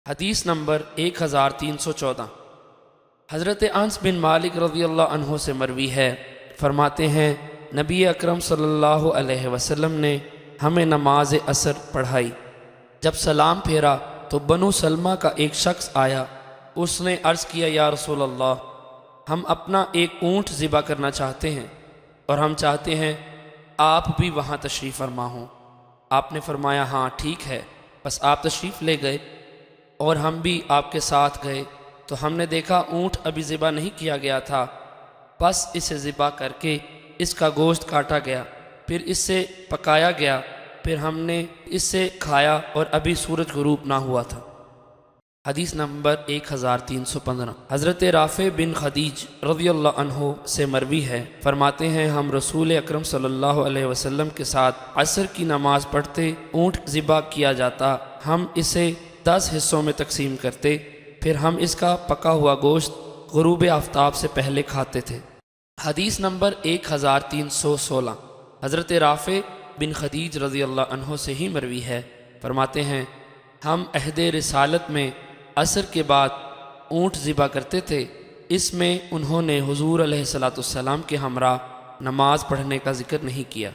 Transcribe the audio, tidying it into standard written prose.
حدیث نمبر 1314۔ حضرت انس بن مالک رضی اللہ عنہ سے مروی ہے، فرماتے ہیں نبی اکرم صلی اللہ علیہ وسلم نے ہمیں نماز عصر پڑھائی۔ جب سلام پھیرا تو بنو سلمہ کا ایک شخص آیا، اس نے عرض کیا یا رسول اللہ، ہم اپنا ایک اونٹ ذبح کرنا چاہتے ہیں اور ہم چاہتے ہیں آپ بھی وہاں تشریف فرما ہوں۔ آپ نے فرمایا ہاں ٹھیک ہے، بس آپ تشریف لے گئے اور ہم بھی آپ کے ساتھ گئے تو ہم نے دیکھا اونٹ ابھی ذبح نہیں کیا گیا تھا، بس اسے ذبح کر کے اس کا گوشت کاٹا گیا، پھر اس سے پکایا گیا، پھر ہم نے اس سے کھایا اور ابھی سورج غروب نہ ہوا تھا۔ حدیث نمبر 1315۔ حضرت رافع بن خدیج رضی اللہ عنہ سے مروی ہے، فرماتے ہیں ہم رسول اکرم صلی اللہ علیہ وسلم کے ساتھ عصر کی نماز پڑھتے، اونٹ ذبح کیا جاتا، ہم اسے 10 حصوں میں تقسیم کرتے، پھر ہم اس کا پکا ہوا گوشت غروب آفتاب سے پہلے کھاتے تھے۔ حدیث نمبر 1316۔ حضرت رافع بن خدیج رضی اللہ عنہ سے ہی مروی ہے، فرماتے ہیں ہم عہد رسالت میں عصر کے بعد اونٹ ذبح کرتے تھے، اس میں انہوں نے حضور علیہ الصلوۃ والسلام کے ہمراہ نماز پڑھنے کا ذکر نہیں کیا۔